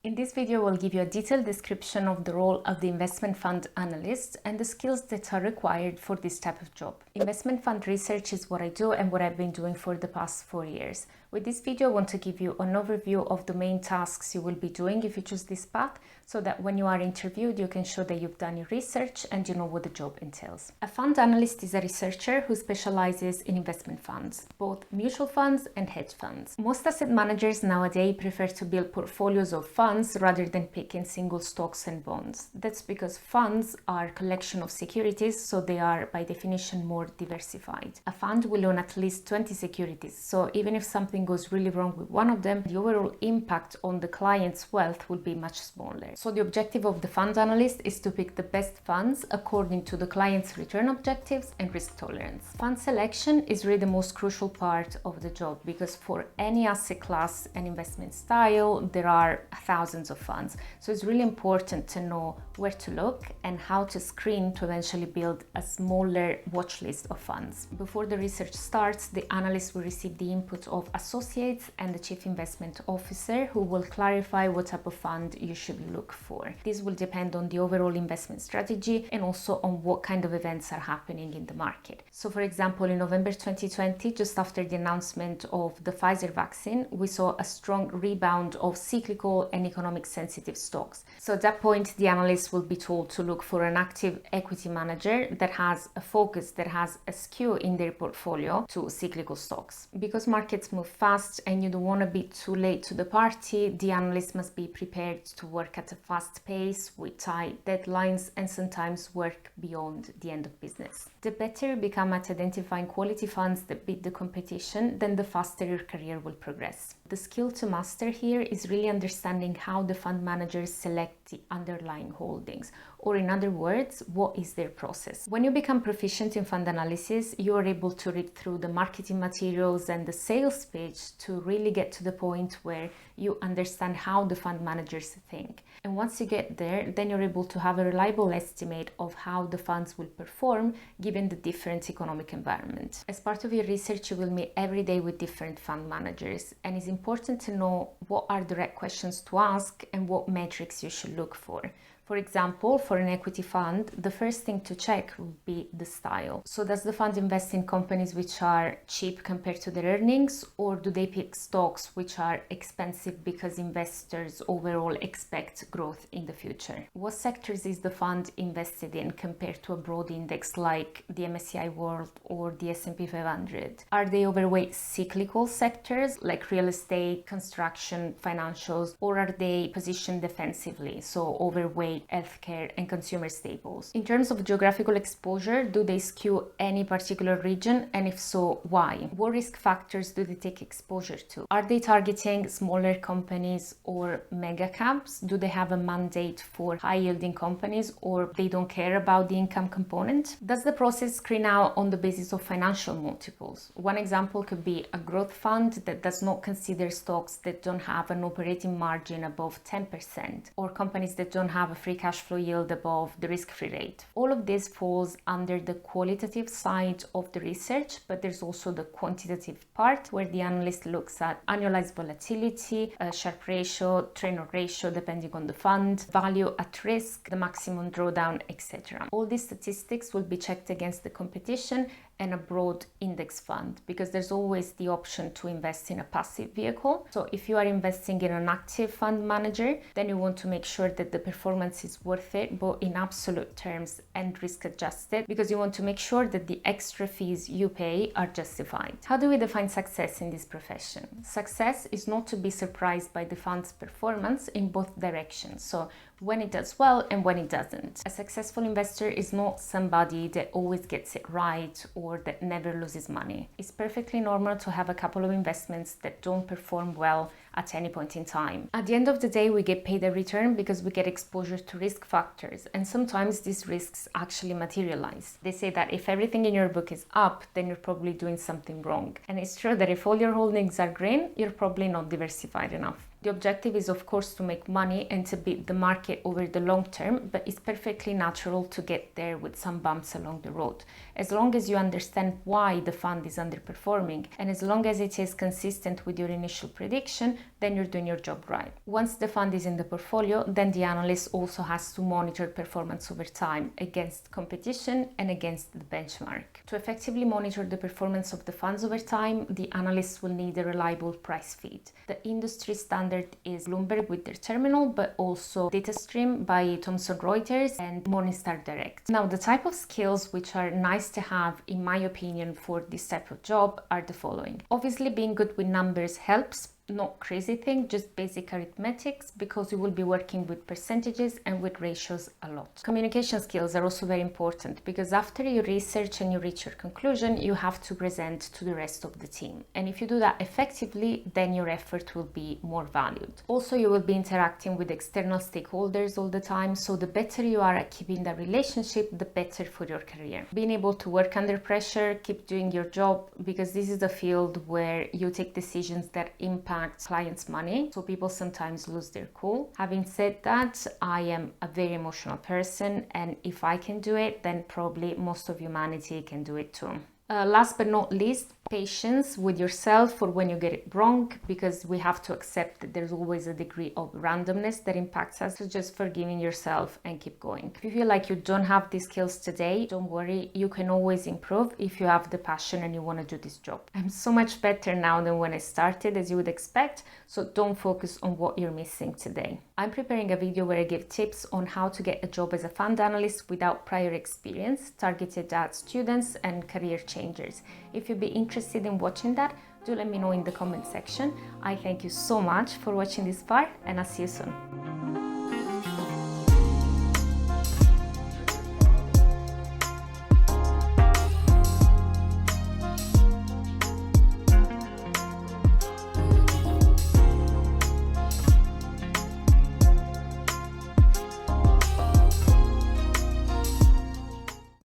In this video, we'll give you a detailed description of the role of the investment fund analyst and the skills that are required for this type of job. Investment fund research is what I do and what I've been doing for the past 4 years. With this video, I want to give you an overview of the main tasks you will be doing if you choose this path, so that when you are interviewed, you can show that you've done your research and you know what the job entails. A fund analyst is a researcher who specializes in investment funds, both mutual funds and hedge funds. Most asset managers nowadays prefer to build portfolios of funds rather than picking single stocks and bonds. That's because funds are a collection of securities, so they are by definition more diversified. A fund will own at least 20 securities, so even if something goes really wrong with one of them, the overall impact on the client's wealth will be much smaller. So the objective of the fund analyst is to pick the best funds according to the client's return objectives and risk tolerance. Fund selection is really the most crucial part of the job, because for any asset class and investment style, there are thousands of funds. So it's really important to know where to look and how to screen to eventually build a smaller watch list of funds. Before the research starts, the analyst will receive the input of associates and the chief investment officer, who will clarify what type of fund you should look for. This will depend on the overall investment strategy and also on what kind of events are happening in the market. So for example, in November 2020, just after the announcement of the Pfizer vaccine, we saw a strong rebound of cyclical and economic sensitive stocks. So at that point, the analyst will be told to look for an active equity manager that has a focus, that has a skew in their portfolio to cyclical stocks. Because markets move fast and you don't want to be too late to the party, the analyst must be prepared to work at a fast pace with tight deadlines and sometimes work beyond the end of business. The better you become at identifying quality funds that beat the competition, then the faster your career will progress. The skill to master here is really understanding how the fund managers select the underlying holdings, or in other words, what is their process. When you become proficient in fund analysis, you are able to read through the marketing materials and the sales page to really get to the point where you understand how the fund managers think. And once you get there, then you're able to have a reliable estimate of how the funds will perform given the different economic environment. As part of your research, you will meet every day with different fund managers, and it's important to know what are the right questions to ask and what metrics you should look for. For example, for an equity fund, the first thing to check would be the style. So does the fund invest in companies which are cheap compared to their earnings, or do they pick stocks which are expensive because investors overall expect growth in the future? What sectors is the fund invested in compared to a broad index like the MSCI World or the S&P 500? Are they overweight cyclical sectors like real estate, construction, financials, or are they positioned defensively, so overweight healthcare and consumer staples? In terms of geographical exposure, do they skew any particular region, and if so, why? What risk factors do they take exposure to? Are they targeting smaller companies or mega caps? Do they have a mandate for high yielding companies, or they don't care about the income component? Does the process screen out on the basis of financial multiples? One example could be a growth fund that does not consider stocks that don't have an operating margin above 10%, or companies that don't have a free cash flow yield above the risk-free rate. All of this falls under the qualitative side of the research, but there's also the quantitative part where the analyst looks at annualized volatility, a Sharpe ratio, Treynor ratio depending on the fund, value at risk, the maximum drawdown, etc. All these statistics will be checked against the competition and a broad index fund, because there's always the option to invest in a passive vehicle. So if you are investing in an active fund manager, then you want to make sure that the performance is worth it, both in absolute terms and risk adjusted, because you want to make sure that the extra fees you pay are justified. How do we define success in this profession? Success is not to be surprised by the fund's performance in both directions. So when it does well and when it doesn't. A successful investor is not somebody that always gets it right or that never loses money. It's perfectly normal to have a couple of investments that don't perform well at any point in time. At the end of the day, we get paid a return because we get exposure to risk factors, and sometimes these risks actually materialize. They say that if everything in your book is up, then you're probably doing something wrong. And it's true that if all your holdings are green, you're probably not diversified enough. The objective is, of course, to make money and to beat the market over the long term, but it's perfectly natural to get there with some bumps along the road. As long as you understand why the fund is underperforming, and as long as it is consistent with your initial prediction, then you're doing your job right. Once the fund is in the portfolio, then the analyst also has to monitor performance over time against competition and against the benchmark. To effectively monitor the performance of the funds over time, the analyst will need a reliable price feed. The industry standard is Bloomberg with their terminal, but also DataStream by Thomson Reuters and Morningstar Direct. Now, the type of skills which are nice to have, in my opinion, for this type of job are the following. Obviously, being good with numbers helps. Not crazy thing, just basic arithmetics, because you will be working with percentages and with ratios a lot. Communication skills are also very important, because after you research and you reach your conclusion, you have to present to the rest of the team. And if you do that effectively, then your effort will be more valued. Also, you will be interacting with external stakeholders all the time, so the better you are at keeping that relationship, the better for your career. Being able to work under pressure, keep doing your job, because this is a field where you take decisions that impact clients' money, so people sometimes lose their cool. Having said that, I am a very emotional person, and if I can do it, then probably most of humanity can do it too. Last but not least, patience with yourself for when you get it wrong, because we have to accept that there's always a degree of randomness that impacts us. So just forgiving yourself and keep going. If you feel like you don't have these skills today, don't worry, you can always improve if you have the passion and you want to do this job. I'm so much better now than when I started, as you would expect, so don't focus on what you're missing today. I'm preparing a video where I give tips on how to get a job as a fund analyst without prior experience, targeted at students and career changers. If you'd be interested in watching that, do let me know in the comment section. I thank you so much for watching this part, and I'll see you soon.